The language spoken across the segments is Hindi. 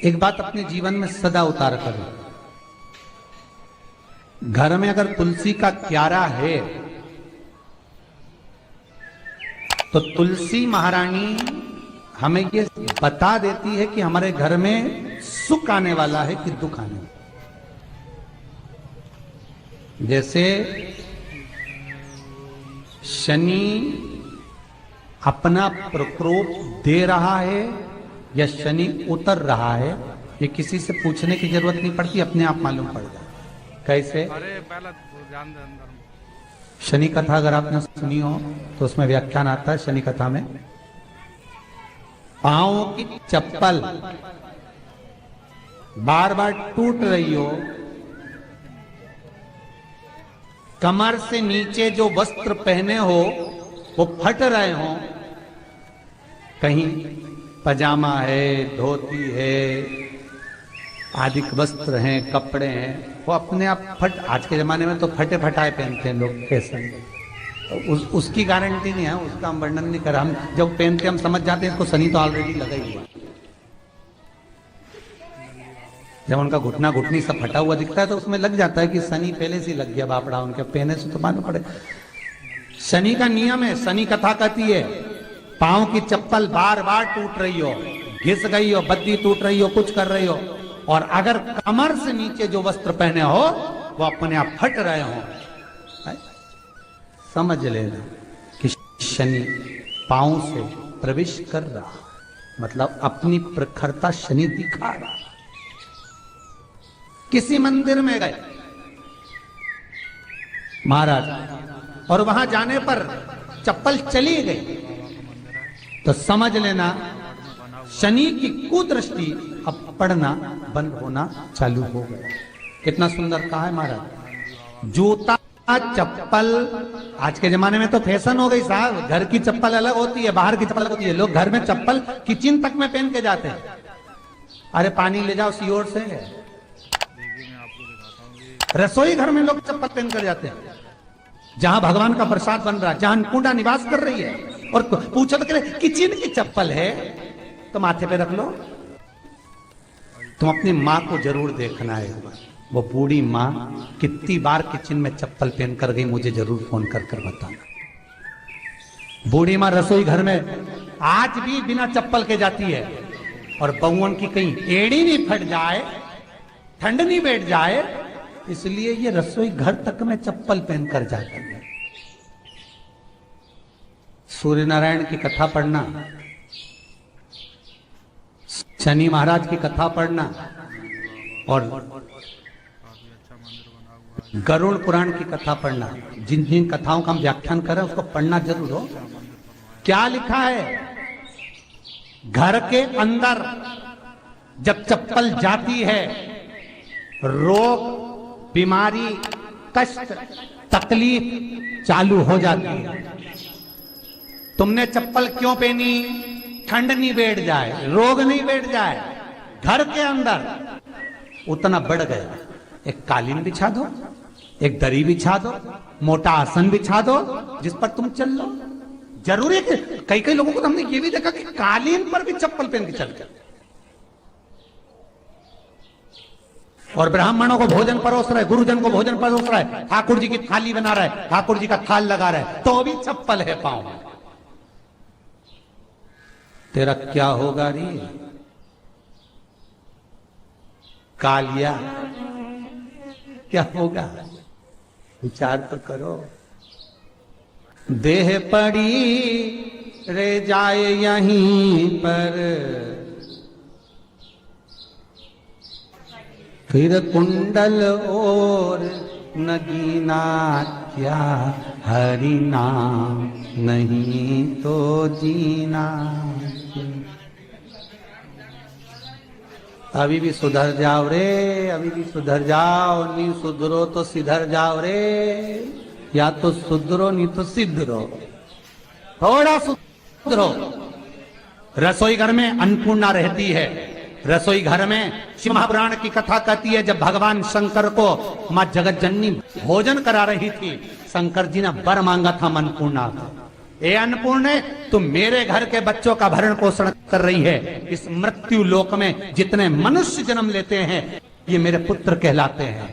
एक बात अपने जीवन में सदा उतार करो। घर में अगर तुलसी का क्यारा है तो तुलसी महारानी हमें ये बता देती है कि हमारे घर में सुख आने वाला है कि दुख आने वाला। जैसे शनि अपना प्रकोप दे रहा है या शनि उतर रहा है, ये किसी से पूछने की जरूरत नहीं पड़ती, अपने आप मालूम पड़ जाता। कैसे? शनि कथा अगर आपने सुनी हो तो उसमें व्याख्यान आता है शनि कथा में, पांव की चप्पल बार बार टूट रही हो, कमर से नीचे जो वस्त्र पहने हो वो फट रहे हो, कहीं पजामा है, धोती है, आदि वस्त्र हैं, कपड़े हैं, वो अपने आप फट। आज के जमाने में तो फटे फटाए पहनते हैं लोग, कैसे तो उसकी गारंटी नहीं है, उसका हम वर्णन नहीं कर। हम जब पहनते हम समझ जाते हैं इसको शनि तो ऑलरेडी लगा ही हुआ। जब उनका घुटना घुटनी सब फटा हुआ दिखता है तो उसमें लग जाता है कि शनि पहले से लग गया बापड़ा, उनके पहने से तो मालूम पड़े। शनि का नियम है, शनि कथा कहती है पांव की चप्पल बार बार टूट रही हो, घिस गई हो, बद्दी टूट रही हो, कुछ कर रही हो, और अगर कमर से नीचे जो वस्त्र पहने हो वो अपने आप फट रहे हो, समझ लेना कि शनि पांव से प्रवेश कर रहा, मतलब अपनी प्रखरता शनि दिखा रहा। किसी मंदिर में गए महाराज और वहां जाने पर चप्पल चली गई तो समझ लेना शनि की कुदृष्टि अब पड़ना बंद होना चालू हो गया। कितना सुंदर कहा है महाराज। जूता चप्पल आज के जमाने में तो फैशन हो गई साहब, घर की चप्पल अलग होती है, बाहर की चप्पल अलग होती है। लोग घर में चप्पल किचन तक में पहन के जाते हैं। अरे पानी ले जाओ सीओर से। रसोई घर में लोग चप्पल पहन कर जाते हैं, जहां भगवान का प्रसाद बन रहा है, जहां अन्नपूर्णा निवास कर रही है, और पूछो तो किचन की चप्पल है तो माथे पे रख लो। तुम अपनी माँ को जरूर देखना है, वो बूढ़ी माँ कितनी बार किचन में चप्पल पहन कर गई, मुझे जरूर फोन कर कर बताना। बूढ़ी माँ रसोई घर में आज भी बिना चप्पल के जाती है, और बहुओं की कहीं एड़ी नहीं फट जाए, ठंड नहीं बैठ जाए, इसलिए ये रसोई घर तक में चप्पल पहन कर जाती है। सूर्य नारायण की कथा पढ़ना, शनि महाराज की कथा पढ़ना, और गरुड़ पुराण की कथा पढ़ना। जिन जिन कथाओं का हम व्याख्यान करें उसको पढ़ना जरूर हो। क्या लिखा है? घर के अंदर जब चप्पल जाती है, रोग, बीमारी, कष्ट, तकलीफ चालू हो जाती है। तुमने चप्पल क्यों पहनी? ठंड नहीं बैठ जाए, रोग नहीं बैठ जाए। घर के अंदर उतना बढ़ गया, एक कालीन बिछा दो, एक दरी बिछा दो, मोटा आसन बिछा दो, जिस पर तुम चल लो। जरूरी है कि कई कई लोगों को तो हमने ये भी देखा कि कालीन पर भी चप्पल पहन के चलते, और ब्राह्मणों को भोजन परोस रहा है, गुरुजन को भोजन परोस रहा है, ठाकुर जी की थाली बना रहा है, ठाकुर जी का थाल लगा रहा है, तो भी चप्पल है पांव में। तेरा क्या होगा रे कालिया, क्या होगा? विचार तो करो। देह पड़ी रे जाए यहीं पर, फिर कुंडल और नगीना, क्या हरि नाम नहीं तो जीना। अभी भी सुधर जाओ रे, अभी भी सुधर जाओ, नहीं सुधरो तो सिधर जाओ रे, या तो सुधरो नहीं तो सिद्धरो, थोड़ा सुधरो। रसोई घर में अन्नपूर्णा रहती है, रसोई घर में शिव महापुराण की कथा कहती है जब भगवान शंकर को मां जगत जननी भोजन करा रही थी, शंकर जी ने वर मांगा था अन्नपूर्णा का, ए अन्नपूर्णे, तुम मेरे घर के बच्चों का भरण पोषण कर रही है। इस मृत्यु लोक में जितने मनुष्य जन्म लेते हैं ये मेरे पुत्र कहलाते हैं।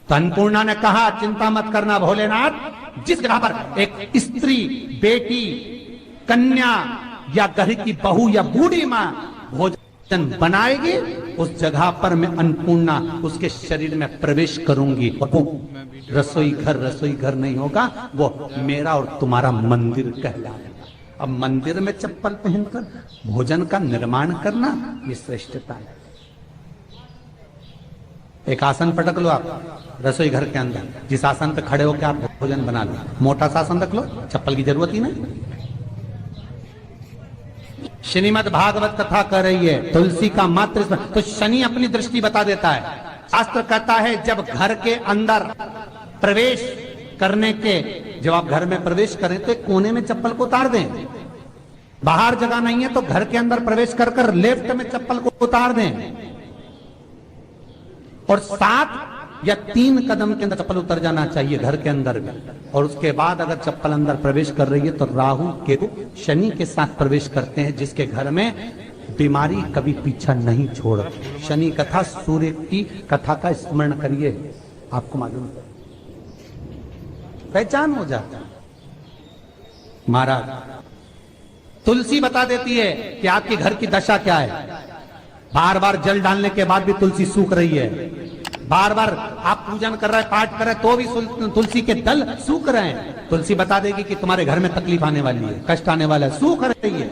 तो अन्नपूर्णा ने कहा, चिंता मत करना भोलेनाथ, जिस जगह पर एक स्त्री, बेटी, कन्या या घर की बहू या बूढ़ी माँ भोजन बनाएगी, उस जगह पर मैं अन्नपूर्णा उसके शरीर में प्रवेश करूंगी। और वो रसोई घर नहीं होगा, वो मेरा और तुम्हारा मंदिर कहलाएगा। अब मंदिर में चप्पल पहनकर भोजन का निर्माण करना ये श्रेष्ठता है। एक आसन पटक लो आप रसोई घर के अंदर, जिस आसन पे खड़े होकर आप भोजन बना लो। मोटा सा आसन रख लो, चप्पल की जरूरत ही नहीं। श्रीमद् भागवत कथा कर रही है, तुलसी का मात्र तो शनि अपनी दृष्टि बता देता है। शास्त्र कहता है जब घर के अंदर प्रवेश करने के, जब आप घर में प्रवेश करें तो कोने में चप्पल को उतार दें। बाहर जगह नहीं है तो घर के अंदर प्रवेश कर कर लेफ्ट में चप्पल को उतार दें, और 7 या 3 कदम के अंदर चप्पल उतर जाना चाहिए घर के अंदर भी। और उसके बाद अगर चप्पल अंदर प्रवेश कर रही है तो राहु केतु शनि के साथ प्रवेश करते हैं, जिसके घर में बीमारी कभी पीछा नहीं छोड़। शनि कथा, सूर्य की कथा का स्मरण करिए, आपको मालूम पहचान हो जाता है। महाराज तुलसी बता देती है कि आपके घर की दशा क्या है। बार बार जल डालने के बाद भी तुलसी सूख रही है, बार बार आप पूजन कर रहे हैं, पाठ कर रहे हैं तो भी तुलसी के दल सूख रहे हैं। तुलसी बता देगी कि तुम्हारे घर में तकलीफ आने वाली है, कष्ट आने वाला है, सूख रही है।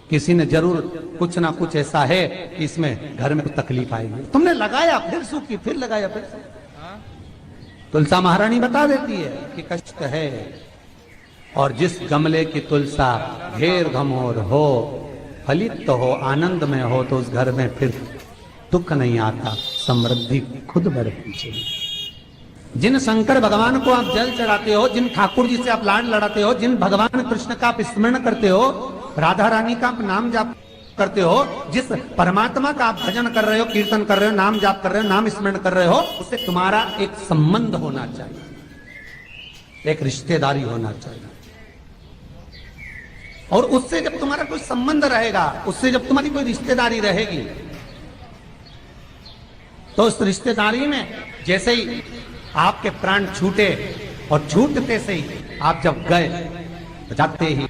किसी ने जरूर कुछ ना कुछ ऐसा है कि इसमें घर में तकलीफ आएगी। तुमने लगाया फिर सूखी, फिर लगाया फिर सूखी। तुलसा महारानी बता देती है कि कष्ट है। और जिस गमले की तुलसा घेर घमोर हो, फलित तो हो, आनंद में हो, तो उस घर में फिर दुख नहीं आता, समृद्धि खुद बरसती है। जिन शंकर भगवान को आप जल चढ़ाते हो, जिन ठाकुर जी से आप लाड लड़ाते हो, जिन भगवान कृष्ण का आप स्मरण करते हो, राधा रानी का आप नाम जाप करते हो, जिस परमात्मा का आप भजन कर रहे हो, कीर्तन कर रहे हो, नाम जाप कर रहे हो, नाम स्मरण कर रहे हो, उससे तुम्हारा एक संबंध होना चाहिए, एक रिश्तेदारी होना चाहिए। और उससे जब तुम्हारा कोई संबंध रहेगा, उससे जब तुम्हारी कोई रिश्तेदारी रहेगी, तो उस रिश्तेदारी में जैसे ही आपके प्राण छूटे, और छूटते से ही आप जब गए, जाते ही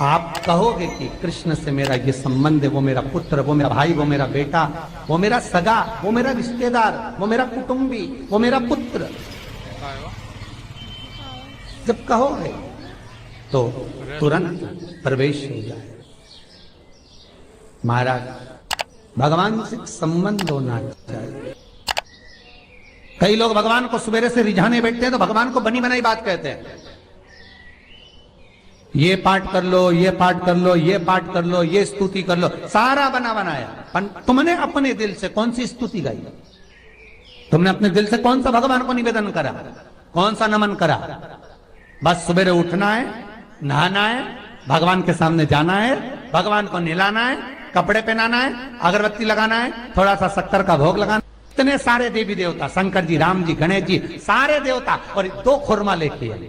आप कहोगे कि कृष्ण से मेरा ये संबंध है, वो मेरा पुत्र, वो मेरा भाई, वो मेरा बेटा, वो मेरा सगा, वो मेरा रिश्तेदार, वो मेरा कुटुंबी, वो मेरा पुत्र। जब कहोगे तो तुरंत प्रवेश हो जाए। महाराज भगवान से संबंध होना चाहिए। कई लोग भगवान को सवेरे से रिझाने बैठते हैं तो भगवान को बनी बनाई बात कहते हैं। ये पाठ कर लो, ये पाठ कर लो, ये पाठ कर लो, ये स्तुति कर लो, सारा बना बनाया। तुमने अपने दिल से कौन सी स्तुति गाई? तुमने अपने दिल से कौन सा भगवान को निवेदन करा, कौन सा नमन करा? बस सवेरे उठना है, नहाना है, भगवान के सामने जाना है, भगवान को नहलाना है, कपड़े पहनाना है, अगरबत्ती लगाना है, थोड़ा सा शक्कर का भोग लगाना। इतने सारे देवी देवता, शंकर जी, राम जी, गणेश जी, सारे देवता, और 2 खुरमा लेके आए,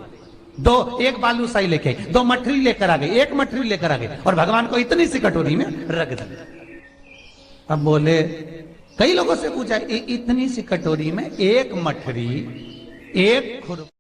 1 बालूशाही लेके, 2 मठरी लेकर आ गए, 1 मठरी लेकर आ गए, और भगवान को इतनी सी कटोरी में रख दिया। अब बोले, कई लोगों से पूछा, इतनी सी कटोरी में 1 मठरी, 1 खुरमा